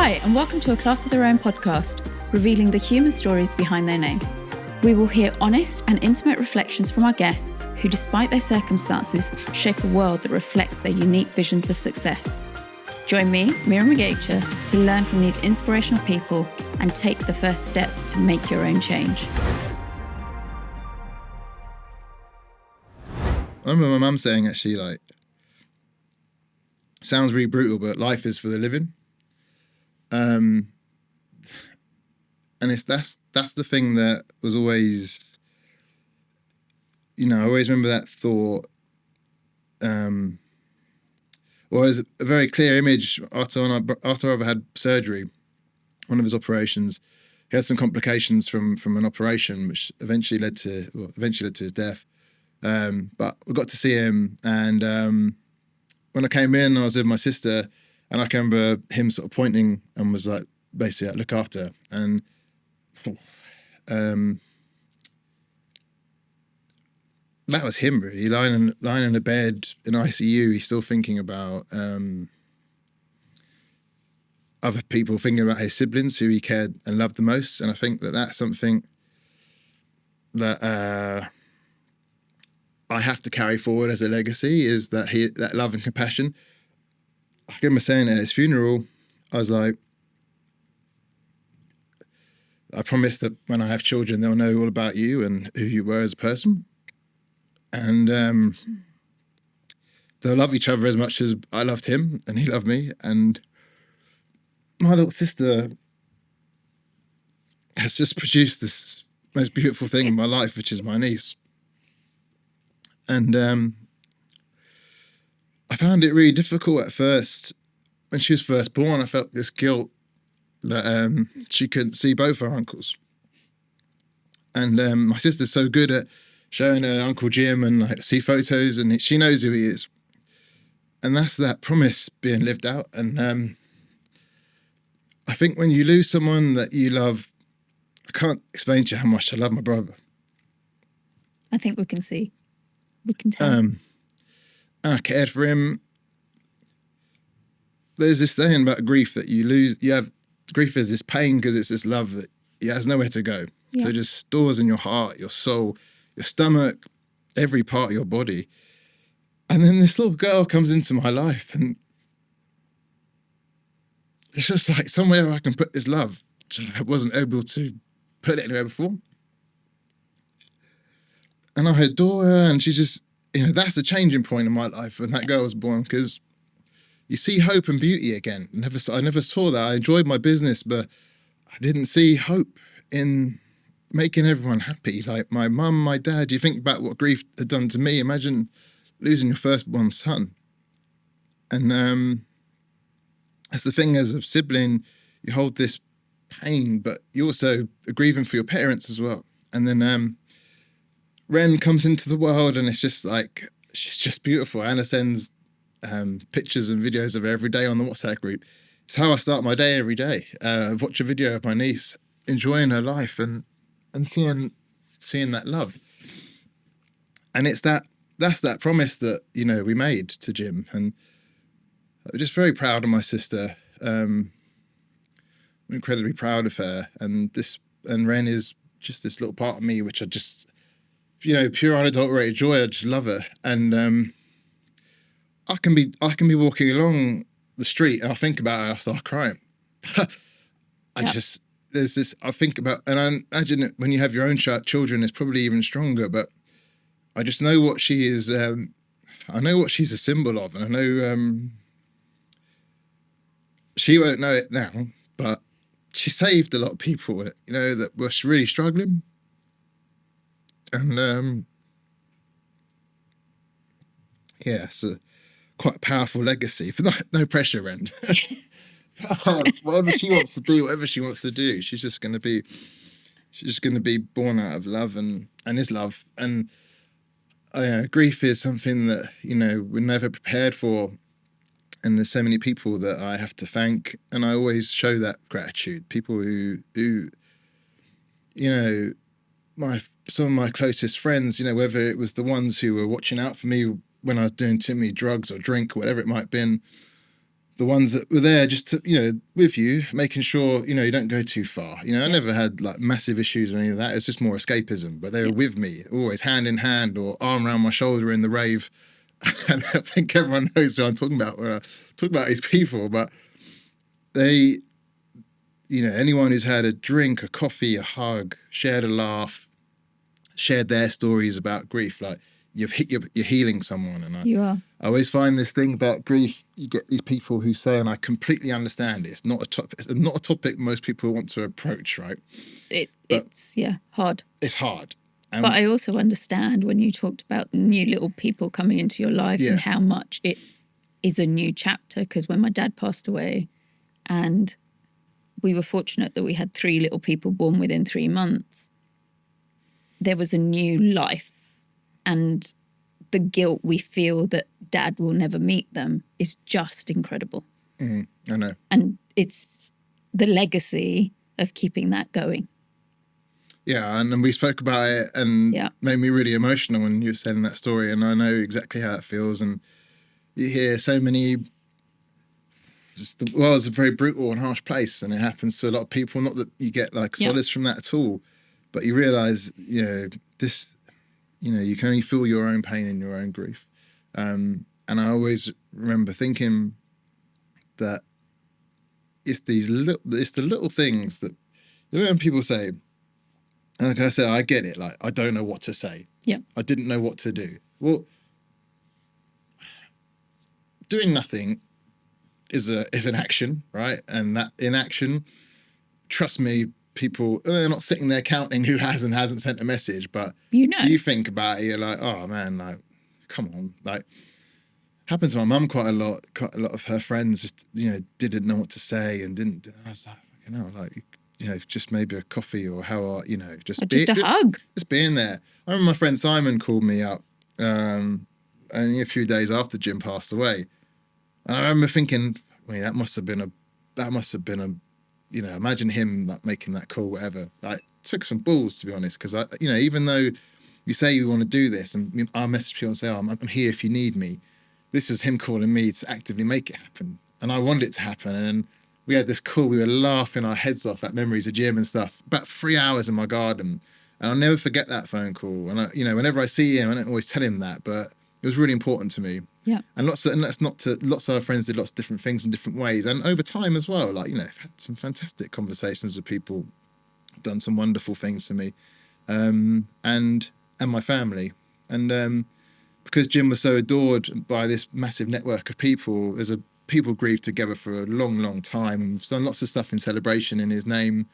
Hi, and welcome to A Class of Their Own podcast, revealing the human stories behind their name. We will hear honest and intimate reflections from our guests who, despite their circumstances, shape a world that reflects their unique visions of success. Join me, Mira Magecha, to learn from these inspirational people and take the first step to make your own change. I remember my mum saying, actually, like, sounds really brutal, but life is for the living. And that's the thing that was always, I always remember that thought. Or as a very clear image after I had surgery, one of his operations, he had some complications from an operation, which eventually led to his death. But we got to see him, and when I came in, I was with my sister, and I can remember him sort of pointing and was like, basically, like, look after her. And that was him, really, lying in a bed in ICU. He's still thinking about other people, thinking about his siblings who he cared and loved the most. And I think that that's something that I have to carry forward as a legacy, is that love and compassion. I remember saying at his funeral, I was like, I promise that when I have children, they'll know all about you and who you were as a person. And they'll love each other as much as I loved him and he loved me. And my little sister has just produced this most beautiful thing in my life, which is my niece. And I found it really difficult at first. When she was first born, I felt this guilt that she couldn't see both her uncles. And my sister's so good at showing her Uncle Jim and like see photos, and she knows who he is. And that's that promise being lived out. And I think when you lose someone that you love, I can't explain to you how much I love my brother. I think we can see. We can tell. And I cared for him. There's this saying about grief that you lose. Grief is this pain because it's this love that has nowhere to go. Yeah. So it just stores in your heart, your soul, your stomach, every part of your body. And then this little girl comes into my life, and it's just like somewhere I can put this love. I wasn't able to put it anywhere before. And I adore her, and she just, that's a changing point in my life when that girl was born, because you see hope and beauty again. I never saw that. I enjoyed my business, but I didn't see hope in making everyone happy. Like my mum, my dad, you think about what grief had done to me. Imagine losing your firstborn son. And that's the thing, as a sibling, you hold this pain, but you also are grieving for your parents as well. And then Ren comes into the world, and it's just like, she's just beautiful. Anna sends pictures and videos of her every day on the WhatsApp group. It's how I start my day every day. Watch a video of my niece enjoying her life and seeing that love. And that's that promise that we made to Jim. And I'm just very proud of my sister. I'm incredibly proud of her. And Ren is just this little part of me which I just, pure unadulterated joy. I just love her. And I can be walking along the street and I think about her and I start crying. I think about, and I imagine that when you have your own children, it's probably even stronger, but I just know what she is, I know what she's a symbol of, and I know she won't know it now, but she saved a lot of people, that were really struggling. And it's quite a powerful legacy, but no pressure, Ren. Whatever she wants to be, whatever she wants to do, she's just going to be born out of love and is love. And grief is something that we're never prepared for, and there's so many people that I have to thank, and I always show that gratitude. People who some of my closest friends, whether it was the ones who were watching out for me when I was doing too many drugs or drink or whatever it might have been, the ones that were there just to, with you, making sure, you don't go too far. I never had like massive issues or any of that. It's just more escapism, but they were with me, always hand in hand or arm around my shoulder in the rave. And I think everyone knows who I'm talking about when I talk about these people, but they, anyone who's had a drink, a coffee, a hug, shared a laugh, shared their stories about grief, like you're healing someone. And you are. I always find this thing about grief. You get these people who say, and I completely understand it. It's not a topic most people want to approach, right? It's hard. It's hard. But I also understand when you talked about new little people coming into your life and how much it is a new chapter. Because when my dad passed away, and we were fortunate that we had 3 little people born within 3 months, there was a new life. And the guilt we feel that dad will never meet them is just incredible. I know. And it's the legacy of keeping that going. Yeah, and we spoke about it and made me really emotional when you were telling that story, and I know exactly how it feels. And you hear so many, the world's a very brutal and harsh place, and it happens to a lot of people. Not that you get like solace from that at all, but you realise, this, you can only feel your own pain and your own grief. And I always remember thinking that it's the little things that, when people say, like I said, I get it. Like, I don't know what to say. Yeah. I didn't know what to do. Well, doing nothing is an action, right? And that inaction, trust me, people, they're not sitting there counting who has and hasn't sent a message, but you think about it, you're like, oh man, like, come on. Like, happened to my mum quite a lot. Quite a lot of her friends just, didn't know what to say and didn't. I was like, just maybe a coffee or just a hug. Just being there. I remember my friend Simon called me up only a few days after Jim passed away. And I remember thinking, that must have been a, imagine him like making that call, whatever. Like, took some balls, to be honest, because even though you say you want to do this, and I message people and say, I'm here if you need me. This was him calling me to actively make it happen, and I wanted it to happen. And we had this call. We were laughing our heads off at memories of Jim and stuff. About 3 hours in my garden, and I'll never forget that phone call. And whenever I see him, I don't always tell him that, but it was really important to me. Yeah. And lots of our friends did lots of different things in different ways, and over time as well. Like, I've had some fantastic conversations with people, done some wonderful things for me, and my family, and because Jim was so adored by this massive network of people, people grieved together for a long, long time. We've done lots of stuff in celebration in his name,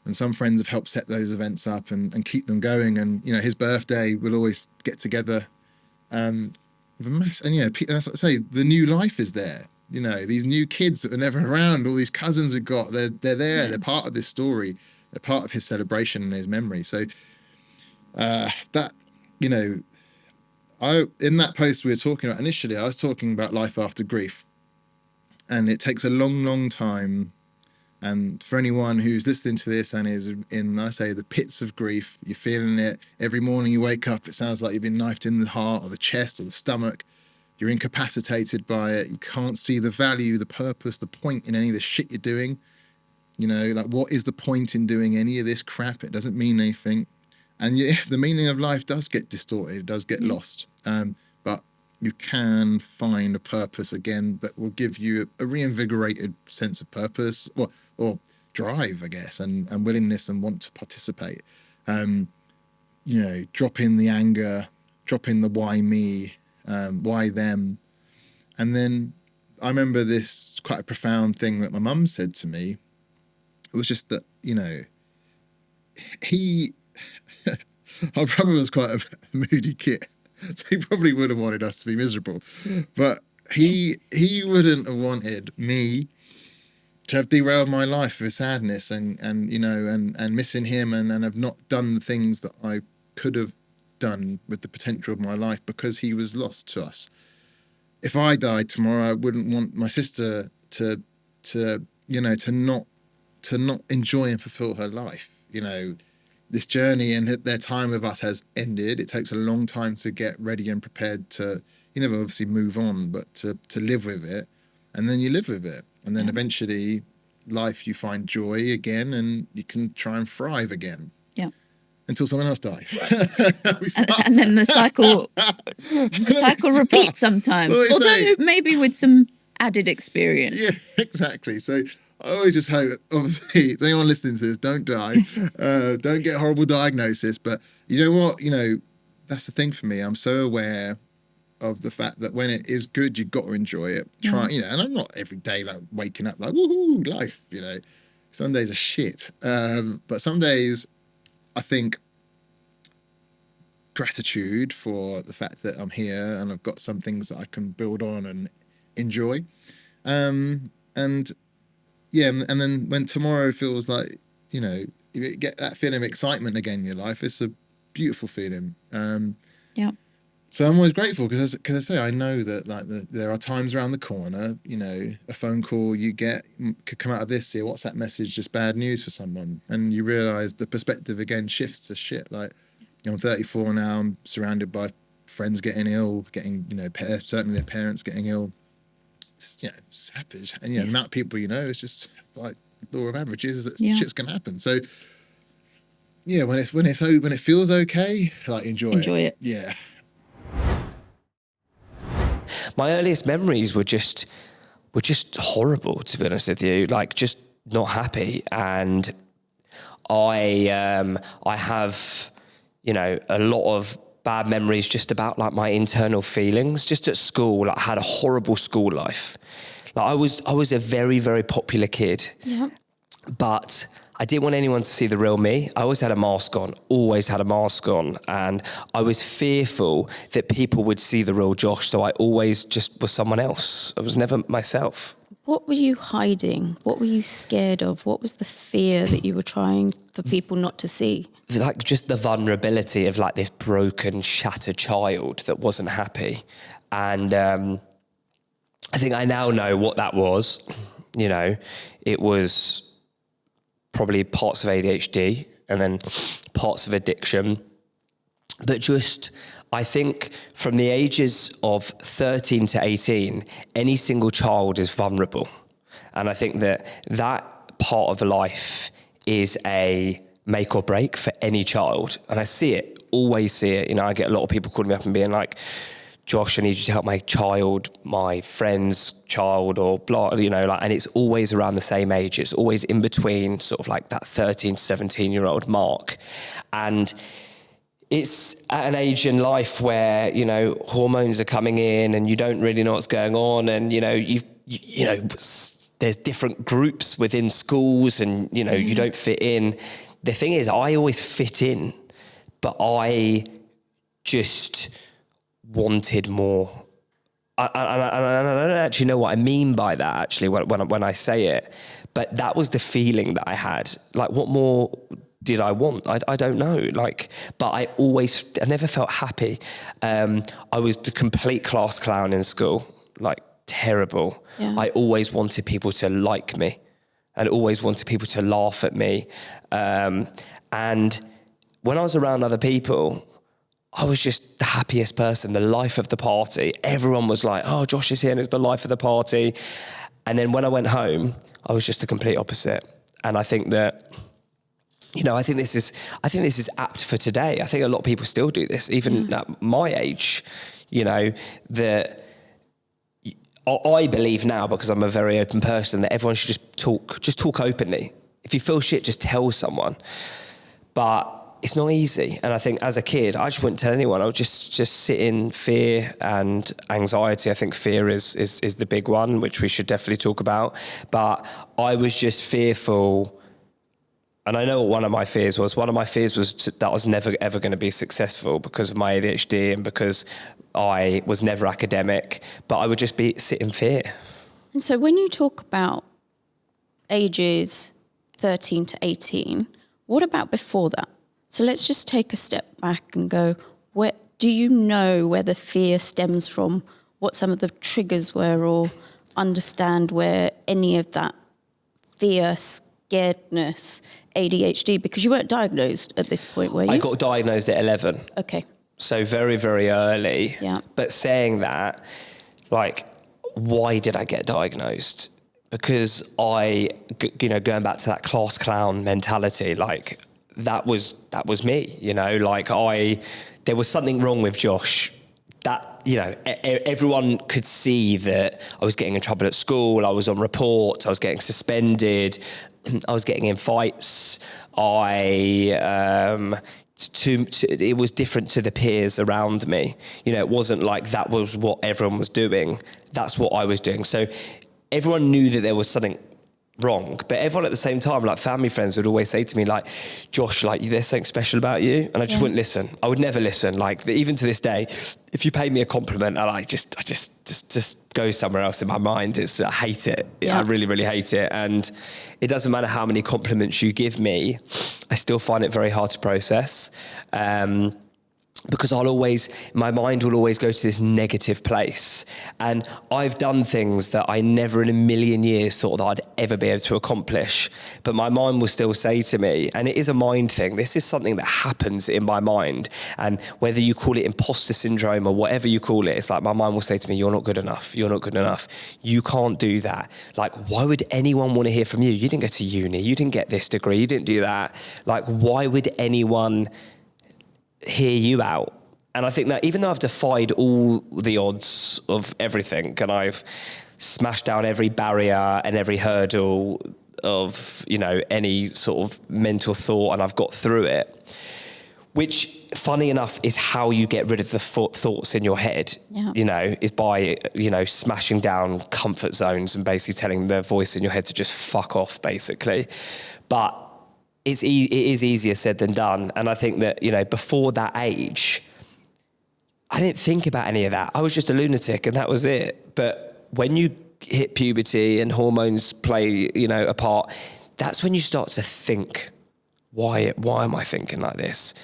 and some friends have helped set those events up and keep them going. And his birthday, we'll always get together. With a mass, and that's what I say. The new life is there. These new kids that were never around, all these cousins we've got, they're there. Yeah. They're part of this story. They're part of his celebration and his memory. So that in that post we were talking about initially, I was talking about life after grief, and it takes a long, long time. And for anyone who's listening to this and is in, I say, the pits of grief, you're feeling it every morning you wake up, it sounds like you've been knifed in the heart or the chest or the stomach. You're incapacitated by it. You can't see the value, the purpose, the point in any of the shit you're doing. Like, what is the point in doing any of this crap? It doesn't mean anything. And the meaning of life does get distorted. It does get lost. But you can find a purpose again that will give you a reinvigorated sense of purpose or drive, I guess, and willingness and want to participate. Drop in the anger, drop in the why me, why them. And then I remember this quite a profound thing that my mum said to me. It was just that, our brother was quite a moody kid. So he probably would have wanted us to be miserable, but he wouldn't have wanted me to have derailed my life with sadness and missing him and have not done the things that I could have done with the potential of my life because he was lost to us. If I died tomorrow, I wouldn't want my sister to not enjoy and fulfill her life. This journey and their time with us has ended. It takes a long time to get ready and prepared to, obviously move on, but to live with it and then you live with it. And then eventually life, you find joy again and you can try and thrive again. Yeah. Until someone else dies. and then the cycle repeats sometimes. Although maybe with some added experience. Yeah, exactly. So I always just hope, obviously, if anyone listening to this, don't die, don't get a horrible diagnosis. But you know what? That's the thing for me. I'm so aware of the fact that when it is good, you've got to enjoy it. Try, and I'm not every day like waking up like, woohoo, life, Some days are shit. But some days I think gratitude for the fact that I'm here and I've got some things that I can build on and enjoy. And then when tomorrow feels like, you get that feeling of excitement again in your life, it's a beautiful feeling. So I'm always grateful because I say, I know that there are times around the corner, a phone call you get could come out of this, see a WhatsApp message, just bad news for someone. And you realize the perspective again shifts to shit. Like, I'm 34 now, I'm surrounded by friends getting ill, certainly their parents getting ill. It's happens. And the amount of people, it's just like law of averages that shit's gonna happen. So when it feels okay, like enjoy it. Yeah. My earliest memories were just horrible, to be honest with you. Like, just not happy. And I have, a lot of bad memories just about like my internal feelings. Just at school, like, I had a horrible school life. Like, I was a very, very popular kid. Yeah. But I didn't want anyone to see the real me. I always had a mask on, and I was fearful that people would see the real Josh, so I always just was someone else. I was never myself. What were you hiding? What were you scared of? What was the fear that you were trying for people not to see? Like, just the vulnerability of like this broken, shattered child that wasn't happy. And I think I now know what that was. It was probably parts of ADHD and then parts of addiction. But just, I think from the ages of 13 to 18, any single child is vulnerable. And I think that part of life is a make or break for any child. And I see it, always see it. I get a lot of people calling me up and being like, Josh, I need you to help my child, my friend's child, or blah, and it's always around the same age. It's always in between sort of like that 13 to 17-year-old mark. And it's at an age in life where, hormones are coming in and you don't really know what's going on. And, there's different groups within schools and, you don't fit in. The thing is, I always fit in, but I just wanted more. I don't actually know what I mean by that, actually, when I say it. But that was the feeling that I had. Like, what more did I want? I don't know. But I never felt happy. I was the complete class clown in school, like terrible. Yeah. I always wanted people to like me and always wanted people to laugh at me. And when I was around other people, I was just the happiest person, the life of the party. Everyone was like, oh, Josh is here and it's the life of the party. And then when I went home, I was just the complete opposite. And I think that, I think this is apt for today. I think a lot of people still do this, even at my age, that I believe now, because I'm a very open person, that everyone should just talk openly. If you feel shit, just tell someone. But it's not easy. And I think as a kid, I just wouldn't tell anyone. I would just sit in fear and anxiety. I think fear is the big one, which we should definitely talk about. But I was just fearful. And I know what one of my fears was. One of my fears was that I was never, ever going to be successful because of my ADHD and because I was never academic. But I would just sit in fear. And so when you talk about ages 13 to 18, what about before that? So let's just take a step back and go, do you know where the fear stems from, what some of the triggers were, or understand where any of that fear, scaredness, ADHD, because you weren't diagnosed at this point, were you? I got diagnosed at 11. Okay. So very, very early. Yeah. But saying that, why did I get diagnosed? Because going back to that class clown mentality, like that was me, there was something wrong with Josh. That, everyone could see that I was getting in trouble at school. I was on reports. I was getting suspended. I was getting in fights. It was different to the peers around me. It wasn't like that was what everyone was doing. That's what I was doing. So everyone knew that there was something wrong, but everyone at the same time, like family friends would always say to me, like, Josh, like, there's something special about you. And I just wouldn't listen. I would never listen. Like, even to this day, if you paid me a compliment, I just go somewhere else in my mind. I hate it. I really, really hate it. And it doesn't matter how many compliments you give me, I still find it very hard to process. Because my mind will always go to this negative place. And I've done things that I never in a million years thought that I'd ever be able to accomplish. But my mind will still say to me, and it is a mind thing, this is something that happens in my mind. And whether you call it imposter syndrome or whatever you call it, it's like my mind will say to me, you're not good enough. You're not good enough. You can't do that. Like, why would anyone want to hear from you? You didn't go to uni. You didn't get this degree. You didn't do that. Like, why would anyone hear you out? And I think that even though I've defied all the odds of everything, and I've smashed down every barrier and every hurdle of, any sort of mental thought, and I've got through it, which, funny enough, is how you get rid of the thoughts in your head, is by, smashing down comfort zones and basically telling the voice in your head to just fuck off, basically. But it is easier said than done. And I think that, before that age, I didn't think about any of that. I was just a lunatic and that was it. But when you hit puberty and hormones play, a part, that's when you start to think, why am I thinking like this?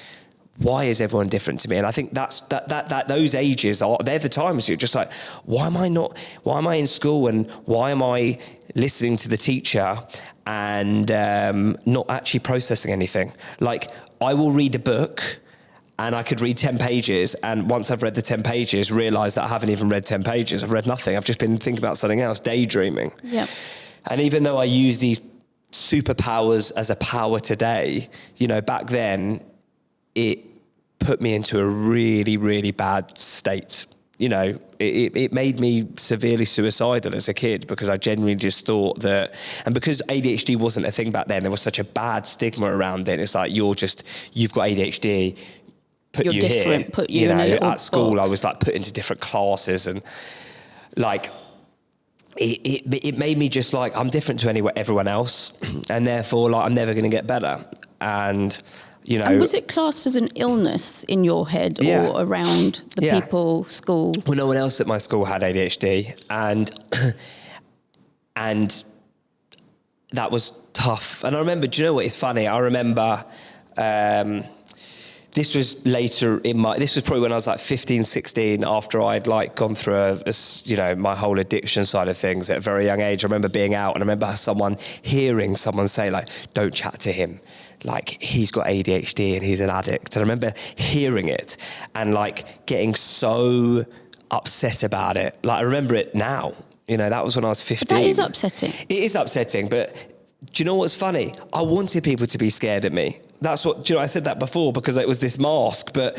Why is everyone different to me? And I think that those ages they're the times you're just like, why am I in school and why am I listening to the teacher and not actually processing anything? Like, I will read a book and I could read 10 pages, and once I've read the 10 pages, realise that I haven't even read 10 pages. I've read nothing. I've just been thinking about something else, daydreaming. Yep. And even though I use these superpowers as a power today, back then, it put me into a really, really bad state. It made me severely suicidal as a kid, because I genuinely just thought that, and because ADHD wasn't a thing back then, there was such a bad stigma around it. It's like, you've got ADHD, put you here. Put you in a little at school, box. I was like put into different classes, and like, it made me just like, I'm different to everyone else, and therefore, like, I'm never going to get better. And And was it classed as an illness in your head or around the people, school? Well, no one else at my school had ADHD, and that was tough. And I remember, do you know what is funny? I remember this was later this was probably when I was like 15, 16, after I'd like gone through my whole addiction side of things at a very young age. I remember being out and I remember hearing someone say, like, don't chat to him. Like, he's got ADHD and he's an addict. And I remember hearing it and like getting so upset about it. Like, I remember it now, that was when I was 15. But that is upsetting. It is upsetting, but do you know what's funny? I wanted people to be scared of me. That's what, I said that before because it was this mask, but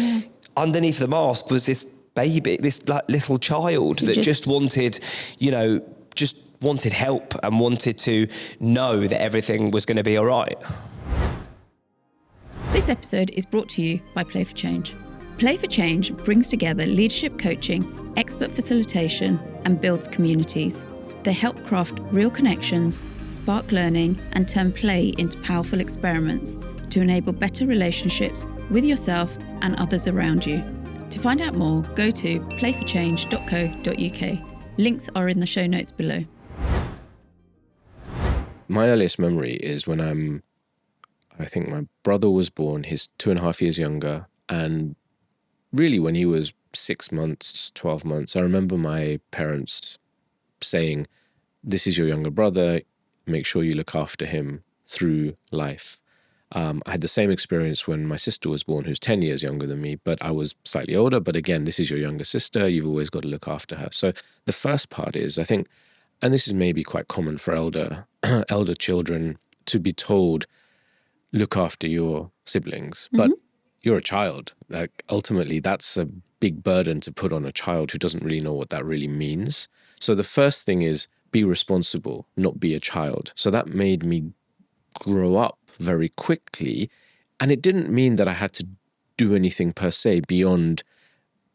underneath the mask was this baby, this like little child that just wanted, just wanted help and wanted to know that everything was going to be all right. This episode is brought to you by Play for Change. Play for Change brings together leadership coaching, expert facilitation, and builds communities. They help craft real connections, spark learning, and turn play into powerful experiments to enable better relationships with yourself and others around you. To find out more, go to playforchange.co.uk. Links are in the show notes below. My earliest memory is when I think my brother was born, he's 2.5 years younger, and really when he was 6 months, 12 months, I remember my parents saying, this is your younger brother, make sure you look after him through life. I had the same experience when my sister was born, who's 10 years younger than me, but I was slightly older. But again, this is your younger sister. You've always got to look after her. So the first part is, I think, and this is maybe quite common for elder children, to be told, look after your siblings. But you're a child. Like, ultimately, that's a big burden to put on a child who doesn't really know what that really means. So the first thing is, be responsible, not be a child. So that made me grow up very quickly. And it didn't mean that I had to do anything per se beyond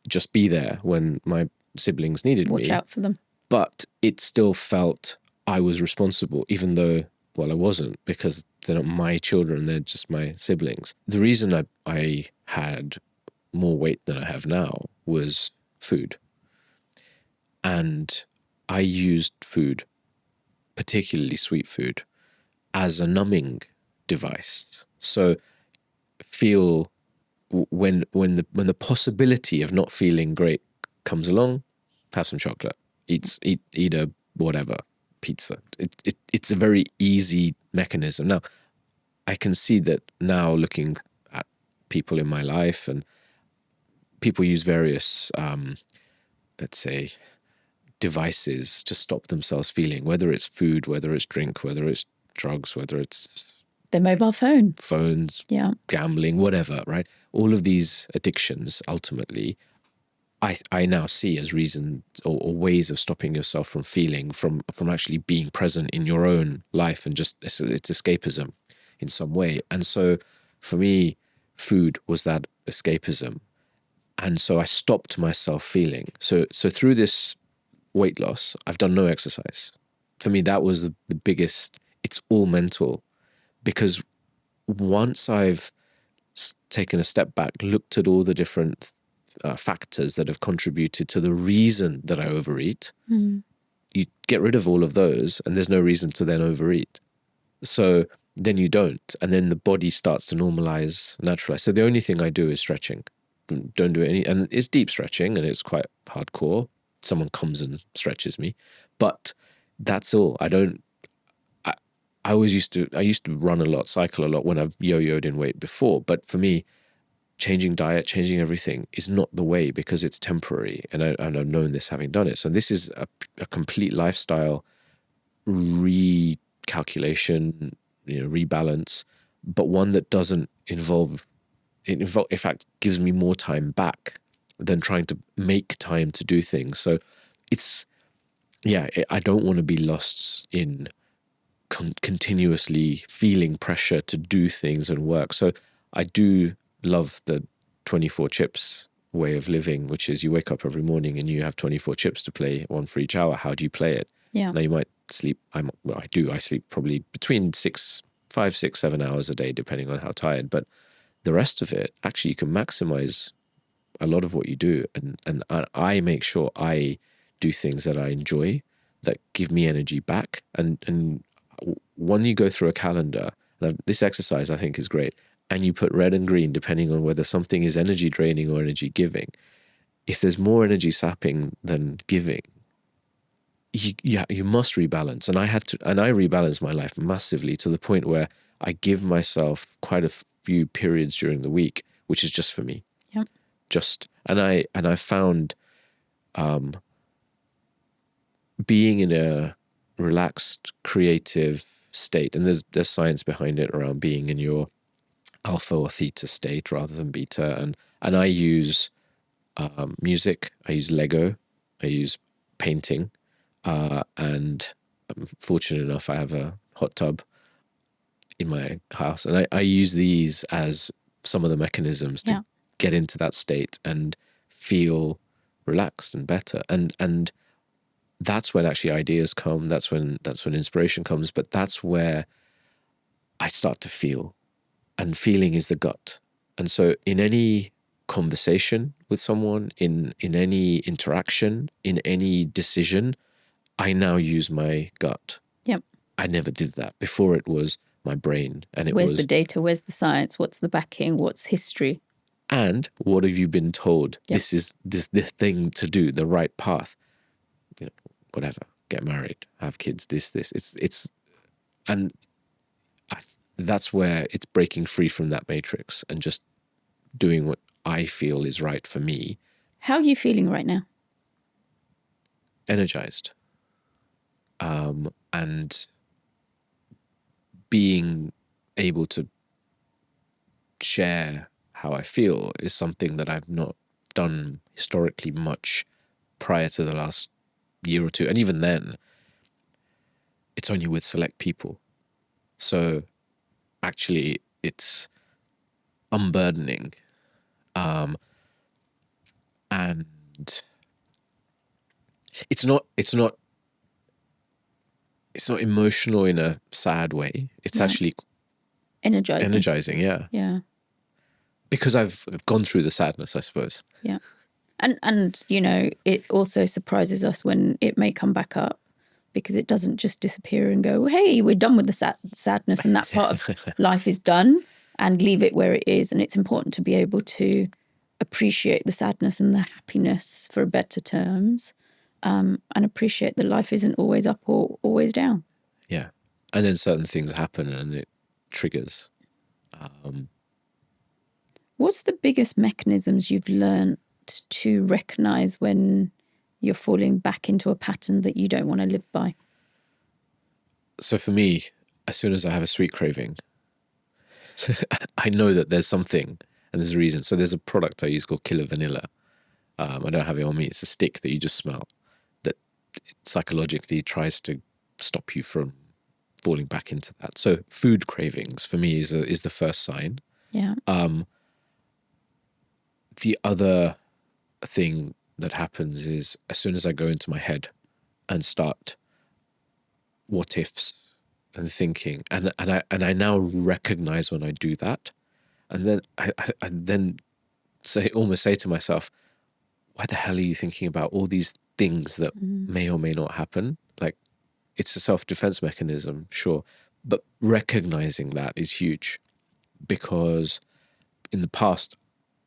just be there when my siblings needed me. Watch out for them. But it still felt I was responsible, even though, well, I wasn't, because they're not my children, they're just my siblings. The reason I had more weight than I have now was food. And I used food, particularly sweet food, as a numbing device. So when the possibility of not feeling great comes along, have some chocolate, eat a whatever, pizza. It's a very easy mechanism. Now, I can see that now, looking at people in my life, and people use various, let's say, devices to stop themselves feeling, whether it's food, whether it's drink, whether it's drugs, whether it's Their mobile phone. phones, Yeah. gambling, whatever, right? All of these addictions, ultimately, I now see as reasons or ways of stopping yourself from feeling, from actually being present in your own life, and just it's escapism in some way. And so for me, food was that escapism. And so I stopped myself feeling. So through this weight loss, I've done no exercise. For me, that was the biggest. It's all mental, because once I've taken a step back, looked at all the different factors that have contributed to the reason that I overeat, you get rid of all of those, and there's no reason to then overeat. So then you don't, and then the body starts to normalize, naturalize. So the only thing I do is stretching. Don't do any, and it's deep stretching, and it's quite hardcore. Someone comes and stretches me, but that's all. I used to run a lot, cycle a lot when I've yo-yoed in weight before. But for me, changing diet, changing everything is not the way, because it's temporary. And I've known this having done it. So this is a complete lifestyle recalculation, rebalance, but one that doesn't involve, in fact, gives me more time back than trying to make time to do things. So I don't want to be lost in continuously feeling pressure to do things and work. So I do love the 24 chips way of living, which is you wake up every morning and you have 24 chips to play, one for each hour. How do you play it? Yeah. Now you might sleep. I sleep probably between 5, 6, 7 hours a day, depending on how tired. But the rest of it, actually, you can maximize a lot of what you do. And I make sure I do things that I enjoy, that give me energy back. And when you go through a calendar, this exercise I think is great, and you put red and green depending on whether something is energy draining or energy giving. If there's more energy sapping than giving, you must rebalance. And I rebalanced my life massively, to the point where I give myself quite a few periods during the week, which is just for me. Yep. And I found being in a relaxed, creative state, and there's science behind it around being in your alpha or theta state rather than beta. And I use music, I use Lego, I use painting, and I'm fortunate enough I have a hot tub in my house, and I use these as some of the mechanisms to get into that state and feel relaxed and better. And that's when actually ideas come. That's when inspiration comes. But that's where I start to feel, and feeling is the gut. And so in any conversation with someone, in any interaction, in any decision, I now use my gut. Yep. I never did that before. It was my brain, and Where's the data? Where's the science? What's the backing? What's history? And what have you been told? Yep. This is the thing to do, the right path. Whatever. Get married, have kids. This. It's, and that's where it's breaking free from that matrix and just doing what I feel is right for me. How are you feeling right now? Energized. And being able to share how I feel is something that I've not done historically much prior to the last year or two. And even then, it's only with select people. So actually, it's unburdening. And it's not emotional in a sad way. It's actually energizing, yeah. Yeah. Because I've gone through the sadness, I suppose. Yeah. And you know, it also surprises us when it may come back up, because it doesn't just disappear and go, hey, we're done with the sadness and that part of life is done, and leave it where it is. And it's important to be able to appreciate the sadness and the happiness, for better terms, and appreciate that life isn't always up or always down. Yeah. And then certain things happen and it triggers. What's the biggest mechanisms you've learned to recognise when you're falling back into a pattern that you don't want to live by? So for me, as soon as I have a sweet craving, I know that there's something and there's a reason. So there's a product I use called Killer Vanilla. I don't have it on me. It's a stick that you just smell that psychologically tries to stop you from falling back into that. So food cravings for me is the first sign. Yeah. The other thing that happens is as soon as I go into my head and start what ifs and thinking, and I now recognize when I do that, and then I then almost say to myself, why the hell are you thinking about all these things that may or may not happen? Like, it's a self-defense mechanism, sure, but recognizing that is huge, because in the past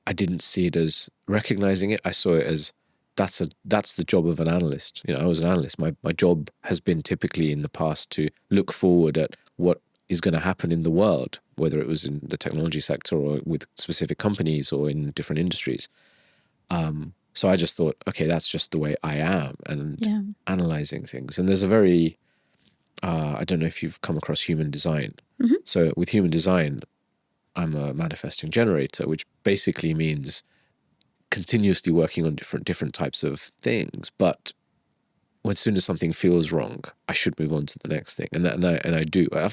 I didn't see it as recognizing it. I saw it as that's the job of an analyst. You know, I was an analyst. My job has been typically in the past to look forward at what is going to happen in the world, whether it was in the technology sector or with specific companies or in different industries. So I just thought, okay, that's just the way I am, and analyzing things. And there's a very, I don't know if you've come across human design. Mm-hmm. So with human design, I'm a manifesting generator, which basically means continuously working on different types of things. But as soon as something feels wrong, I should move on to the next thing, and I do. I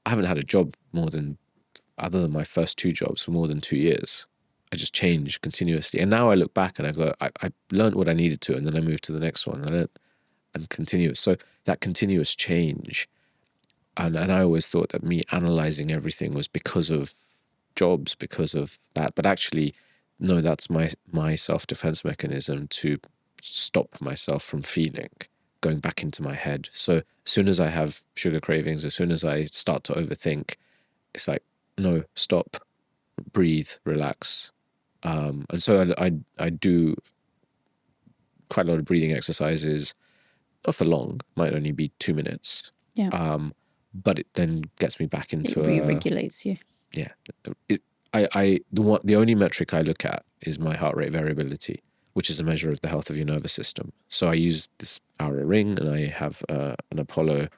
haven't had a job other than my first two jobs, for more than 2 years. I just change continuously, and now I look back and I go, I learned what I needed to, and then I moved to the next one. And continuous. So that continuous change. And I always thought that me analyzing everything was because of jobs, because of that. But actually, no, that's my self-defense mechanism to stop myself from going back into my head. So as soon as I have sugar cravings, as soon as I start to overthink, it's like, no, stop, breathe, relax. And so I do quite a lot of breathing exercises, not for long, might only be 2 minutes. Yeah. But it then gets me back into it re-regulates you. Yeah. The only metric I look at is my heart rate variability, which is a measure of the health of your nervous system. So I use this Oura ring, and I have an Apollo,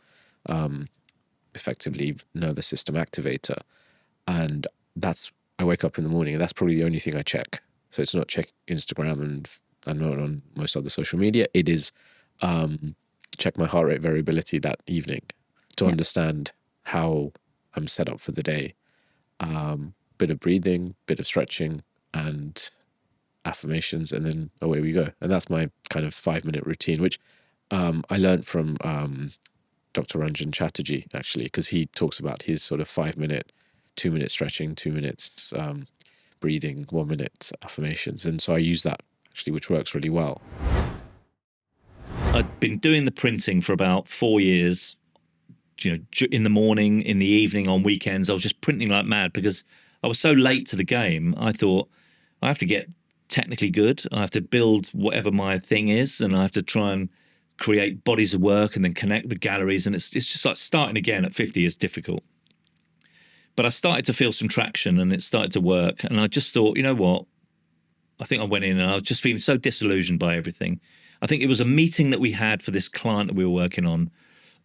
effectively nervous system activator, and I wake up in the morning, and that's probably the only thing I check. So it's not check Instagram, and I'm not on most other social media. It is check my heart rate variability that evening to understand how I'm set up for the day. Bit of breathing, bit of stretching, and affirmations, and then away we go. And that's my kind of 5-minute routine, which I learned from Dr. Ranjan Chatterjee, actually, because he talks about his sort of 5-minute, 2-minute stretching, 2 minutes breathing, 1 minute affirmations. And so I use that, actually, which works really well. I'd been doing the printing for about 4 years. You know, in the morning, in the evening, on weekends, I was just printing like mad because I was so late to the game. I thought, I have to get technically good. I have to build whatever my thing is, and I have to try and create bodies of work and then connect with galleries. And it's just like starting again at 50 is difficult. But I started to feel some traction and it started to work. And I just thought, you know what? I think I went in and I was just feeling so disillusioned by everything. I think it was a meeting that we had for this client that we were working on.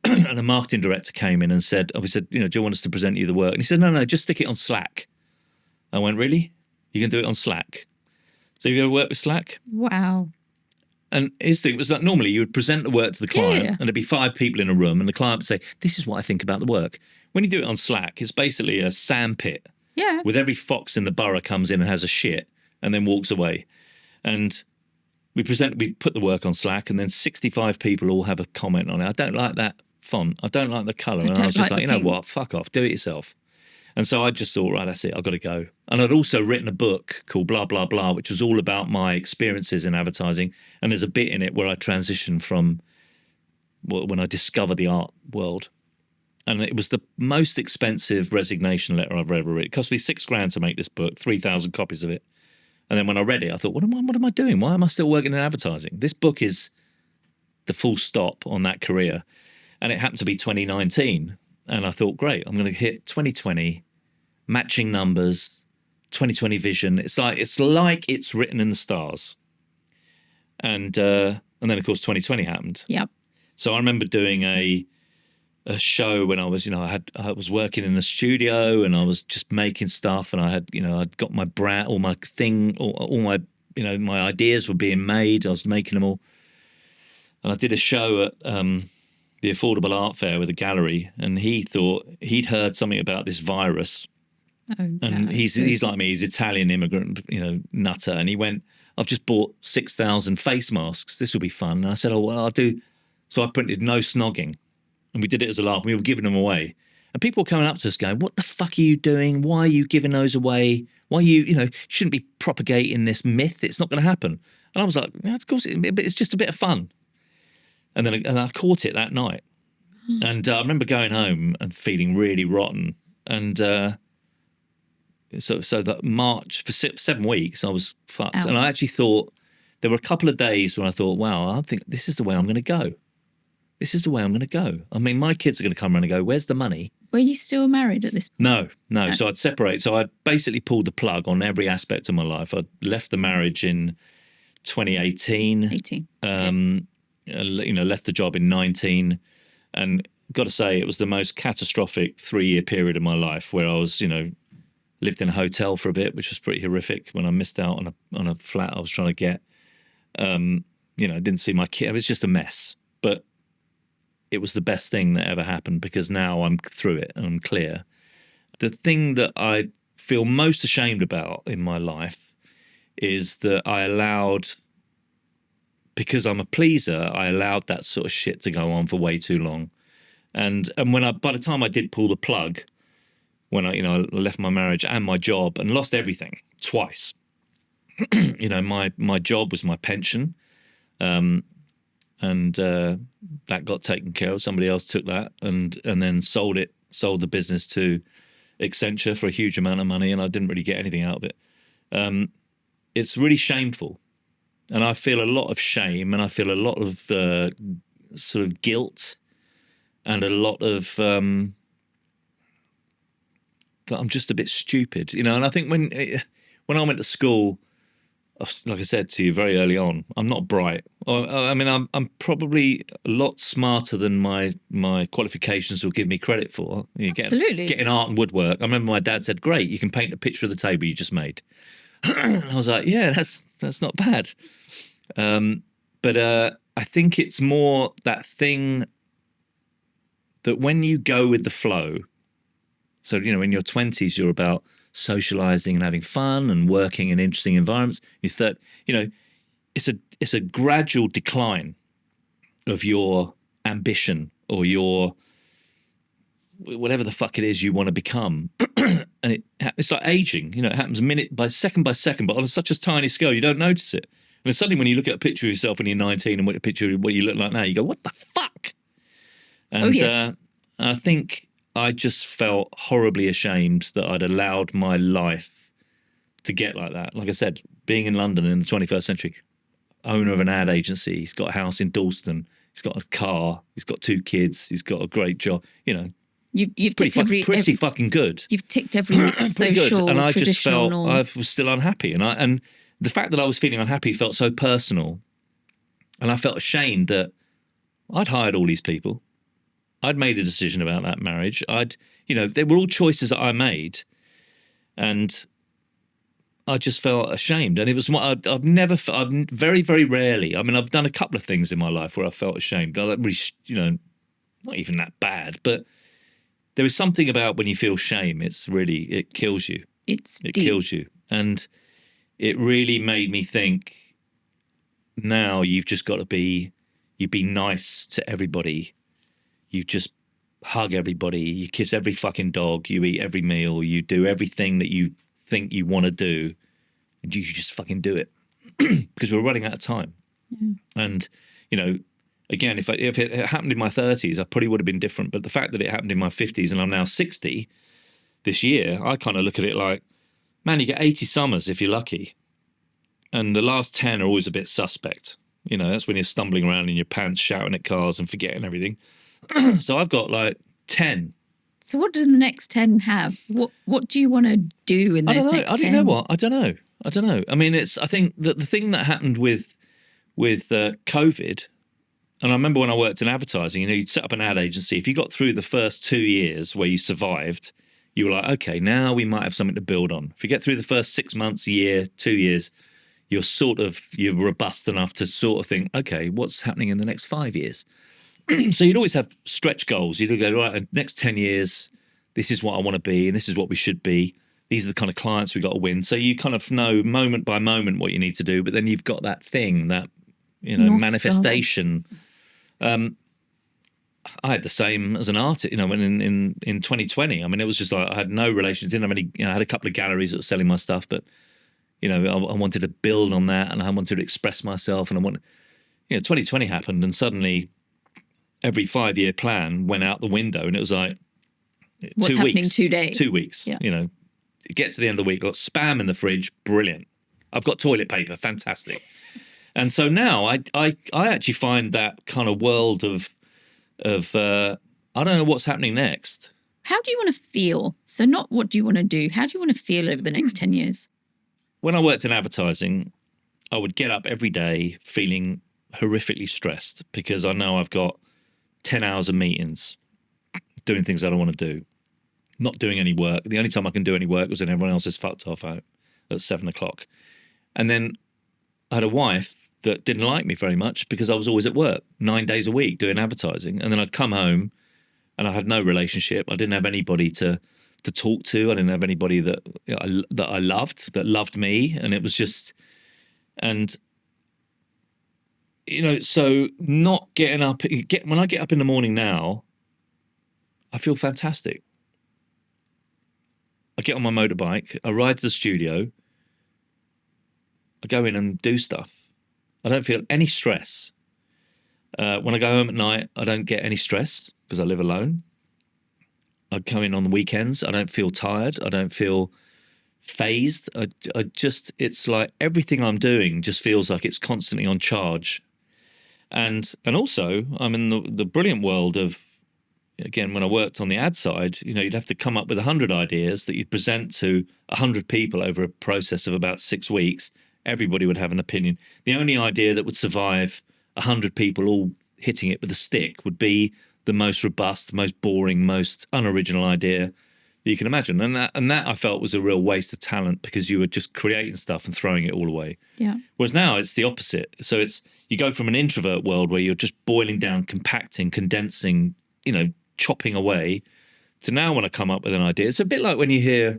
And the marketing director came in and said, we said, do you want us to present you the work? And he said, no, just stick it on Slack. I went, really? You can do it on Slack? So have you ever worked with Slack? Wow. And his thing was like, normally you would present the work to the client and there'd be 5 people in a room and the client would say, this is what I think about the work. When you do it on Slack, it's basically a sandpit with every fox in the borough comes in and has a shit and then walks away. And we put the work on Slack and then 65 people all have a comment on it. I don't like that font. I don't like the colour. And I was just like, you know what, fuck off, do it yourself. And so I just thought, right, that's it, I've got to go. And I'd also written a book called Blah, Blah, Blah, which was all about my experiences in advertising. And there's a bit in it where I transitioned from when I discovered the art world. And it was the most expensive resignation letter I've ever written. It cost me $6,000 to make this book, 3,000 copies of it. And then when I read it, I thought, what am I doing? Why am I still working in advertising? This book is the full stop on that career. And it happened to be 2019. And I thought, great, I'm going to hit 2020, matching numbers, 2020 vision. It's like it's written in the stars. And then, of course, 2020 happened. Yep. So I remember doing a show when I was, I was working in the studio and I was just making stuff, and I had, I'd got my brand, all my thing, all my, my ideas were being made. I was making them all. And I did a show at the Affordable Art Fair with a gallery, and he thought he'd heard something about this virus. And he's like me, he's Italian immigrant, nutter. And he went, I've just bought 6,000 face masks. This will be fun. And I said, oh, well, I'll do. So I printed no snogging. And we did it as a laugh. We were giving them away. And people were coming up to us going, what the fuck are you doing? Why are you giving those away? Why are you, shouldn't be propagating this myth. It's not going to happen. And I was like, yeah, of course, it's just a bit of fun. And then I caught it that night. And I remember going home and feeling really rotten. And so that March, for 7 weeks, I was fucked. Ow. And I actually thought, there were a couple of days when I thought, wow, I think this is the way I'm going to go. This is the way I'm going to go. I mean, my kids are going to come around and go, where's the money? Were you still married at this point? No. So I'd separate. So I'd basically pulled the plug on every aspect of my life. I'd left the marriage in 2018. Left the job in 19. And got to say, it was the most catastrophic 3-year period of my life where I was, lived in a hotel for a bit, which was pretty horrific when I missed out on a flat I was trying to get. Didn't see my kid. It was just a mess. But it was the best thing that ever happened because now I'm through it and I'm clear. The thing that I feel most ashamed about in my life is that I allowed, because I'm a pleaser, I allowed that sort of shit to go on for way too long. And by the time I did pull the plug, when I left my marriage and my job and lost everything twice. My job was my pension. And that got taken care of. Somebody else took that and then sold the business to Accenture for a huge amount of money, and I didn't really get anything out of it. It's really shameful. And I feel a lot of shame, and I feel a lot of sort of guilt, and a lot of that I'm just a bit stupid, And I think when I went to school, like I said to you very early on, I'm not bright. I mean, I'm probably a lot smarter than my qualifications will give me credit for. Absolutely. Getting art and woodwork. I remember my dad said, great, you can paint a picture of the table you just made. And I was like, yeah, that's not bad. But I think it's more that thing that when you go with the flow, so, in your 20s, you're about socializing and having fun and working in interesting environments. It's a gradual decline of your ambition or your whatever the fuck it is you want to become. And it's like aging, it happens minute by second, but on such a tiny scale, you don't notice it. And then suddenly when you look at a picture of yourself when you're 19 and a picture of what you look like now, you go, what the fuck? And yes. I think I just felt horribly ashamed that I'd allowed my life to get like that. Like I said, being in London in the 21st century, owner of an ad agency, he's got a house in Dalston, he's got a car, he's got 2 kids, he's got a great job, You've pretty ticked pretty fucking good. You've ticked every Pretty good. social, And I just traditional felt norm. I was still unhappy, and the fact that I was feeling unhappy felt so personal, and I felt ashamed that I'd hired all these people. I'd made a decision about that marriage. They were all choices that I made, and I just felt ashamed. And it was what I've very, very rarely. I mean, I've done a couple of things in my life where I felt ashamed. I really, not even that bad, but there is something about when you feel shame. It kills you. It deep. Kills you, and it really made me think. Now you've just got to you be nice to everybody. You just hug everybody. You kiss every fucking dog. You eat every meal. You do everything that you think you want to do, and you just fucking do it because we're running out of time. And again, if it happened in my 30s, I probably would have been different. But the fact that it happened in my 50s and I'm now 60 this year, I kind of look at it like, man, you get 80 summers if you're lucky, and the last 10 are always a bit suspect. That's when you're stumbling around in your pants, shouting at cars and forgetting everything. So I've got like 10. So what do the next 10 have? What do you want to do in those next 10? I don't know what. I don't know. I mean, I think that the thing that happened with COVID, and I remember when I worked in advertising, you'd set up an ad agency. If you got through the first 2 years where you survived, you were like, okay, now we might have something to build on. If you get through the first 6 months, a year, 2 years, you're robust enough to sort of think, okay, what's happening in the next 5 years? So you'd always have stretch goals. You'd go, right, next 10 years, this is what I want to be, and this is what we should be. These are the kind of clients we got to win. So you kind of know moment by moment what you need to do, but then you've got that thing, that manifestation. I had the same as an artist, when in 2020. I mean, it was just like I had no relation. Didn't have any. I had a couple of galleries that were selling my stuff, but I wanted to build on that, and I wanted to express myself, and I wanted. 2020 happened, and suddenly every 5-year plan went out the window, and it was like what's 2 weeks, happening today? 2 weeks. Yeah. Get to the end of the week, got Spam in the fridge, brilliant. I've got toilet paper, fantastic. And so now I actually find that kind of world of I don't know what's happening next. How do you want to feel? So not what do you want to do? How do you want to feel over the next 10 years? When I worked in advertising, I would get up every day feeling horrifically stressed because I know I've got 10 hours of meetings, doing things I don't want to do, not doing any work. The only time I can do any work was when everyone else is fucked off out at 7 o'clock. And then I had a wife that didn't like me very much because I was always at work 9 days a week doing advertising. And then I'd come home and I had no relationship. I didn't have anybody to talk to. I didn't have anybody that I loved, that loved me. And it was just, and so not getting up, when I get up in the morning now, I feel fantastic. I get on my motorbike, I ride to the studio, I go in and do stuff. I don't feel any stress. When I go home at night, I don't get any stress because I live alone. I come in on the weekends, I don't feel tired, I don't feel phased. I just, it's like everything I'm doing just feels like it's constantly on charge. And also, I'm in the brilliant world of, again, when I worked on the ad side, you'd have to come up with 100 ideas that you'd present to 100 people over a process of about 6 weeks. Everybody would have an opinion. The only idea that would survive 100 people all hitting it with a stick would be the most robust, most boring, most unoriginal idea that you can imagine. And that I felt was a real waste of talent because you were just creating stuff and throwing it all away. Yeah. Whereas now it's the opposite. So you go from an introvert world where you're just boiling down, compacting, condensing, chopping away, to now when I come up with an idea, it's a bit like when you hear,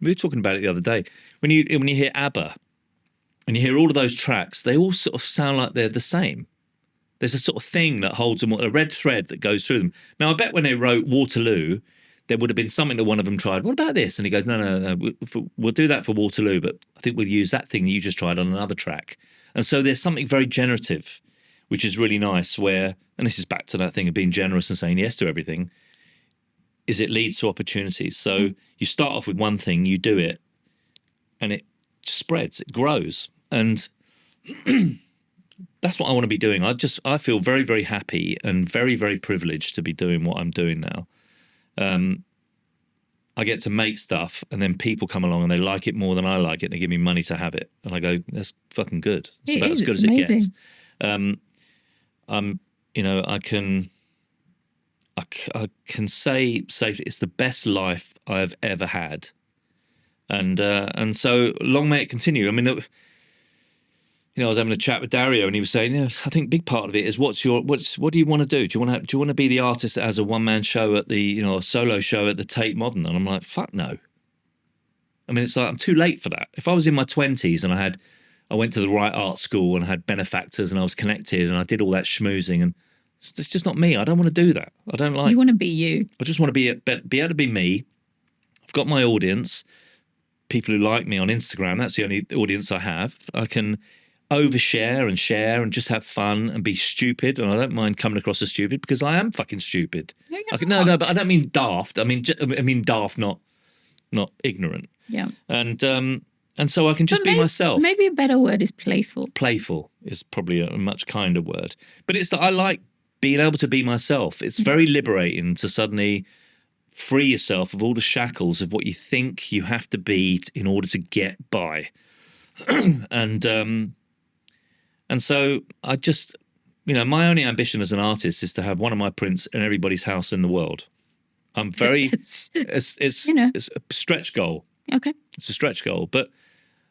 we were talking about it the other day, when you hear ABBA and you hear all of those tracks, they all sort of sound like they're the same. There's a sort of thing that holds them, a red thread that goes through them. Now, I bet when they wrote Waterloo, there would have been something that one of them tried. What about this? And he goes, no, we'll do that for Waterloo, but I think we'll use that thing that you just tried on another track. And so there's something very generative, which is really nice where, and this is back to that thing of being generous and saying yes to everything, is it leads to opportunities. So you start off with one thing, you do it, and it spreads, it grows. And that's what I want to be doing. I feel very, very happy and very, very privileged to be doing what I'm doing now. I get to make stuff, and then people come along and they like it more than I like it, and they give me money to have it, and I go, that's fucking good. It's about as good as it gets. You know, I can say safely, it's the best life I've ever had, and so long may it continue. I mean, you know, I was having a chat with Dario, and he was saying, I think a big part of it is what do you want to do? Do you want to be the artist that has a one-man show at the, you know, a solo show at the Tate Modern? And I'm like, fuck no. I mean, it's like, I'm too late for that. If I was in my 20s and I went to the right art school and I had benefactors and I was connected and I did all that schmoozing, and it's just not me. I don't want to do that. I don't like. You want to be you. I just want to be able to be me. I've got my audience, people who like me on Instagram. That's the only audience I have. I can overshare and share and just have fun and be stupid, and I don't mind coming across as stupid because I am fucking stupid. No, but I don't mean daft. I mean daft, not ignorant. Yeah. And so I can just be myself. Maybe a better word is playful. Playful is probably a much kinder word. But it's that I like being able to be myself. It's very liberating to suddenly free yourself of all the shackles of what you think you have to be in order to get by. And so I just, you know, my only ambition as an artist is to have one of my prints in everybody's house in the world. I'm very, it's a stretch goal. Okay. It's a stretch goal, but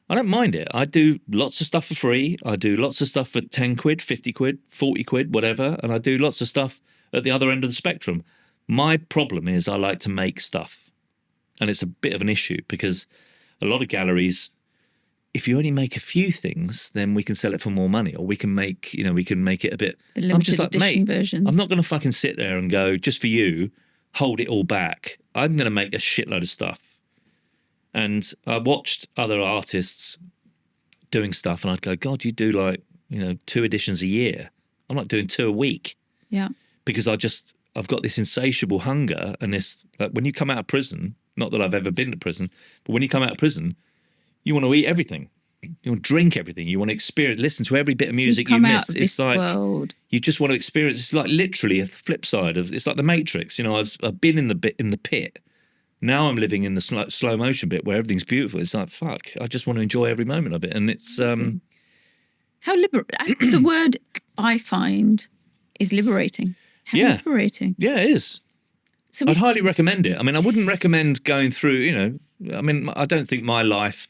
I don't mind it. I do lots of stuff for free. I do lots of stuff for 10 quid, 50 quid, 40 quid, whatever. And I do lots of stuff at the other end of the spectrum. My problem is I like to make stuff. And it's a bit of an issue because a lot of galleries, if you only make a few things, then we can sell it for more money, or we can make it a bit. The limited edition versions. I'm not going to fucking sit there and go, just for you, hold it all back. I'm going to make a shitload of stuff. And I watched other artists doing stuff, and I'd go, God, you do 2 editions a year. I'm like doing 2 a week. Yeah. Because I've got this insatiable hunger, and this, like, when you come out of prison, not that I've ever been to prison, but when you come out of prison, you want to eat everything. You want to drink everything. You want to experience, listen to every bit of music you miss. It's like you just want to experience. It's like literally a flip side of. It's like the Matrix. You know, I've been in the pit. Now I'm living in the slow motion bit where everything's beautiful. It's like, fuck. I just want to enjoy every moment of it, and it's how liberating. The word I find is liberating. How liberating. Yeah, it is. So I'd highly recommend it. I mean, I wouldn't recommend going through. You know, I mean, I don't think my life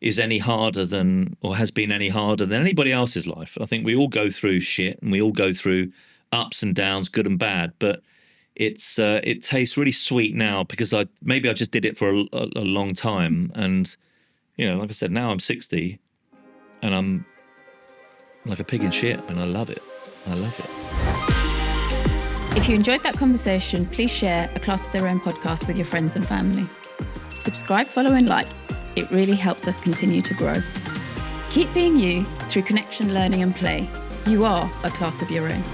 is any harder than, or has been any harder than anybody else's life. I think we all go through shit, and we all go through ups and downs, good and bad. But it tastes really sweet now because I just did it for a long time, and you know, like I said, now I'm 60, and I'm like a pig in shit, and I love it. I love it. If you enjoyed that conversation, please share A Class of Their Own podcast with your friends and family. Subscribe, follow, and like. It really helps us continue to grow. Keep being you through connection, learning, and play. You are a class of your own.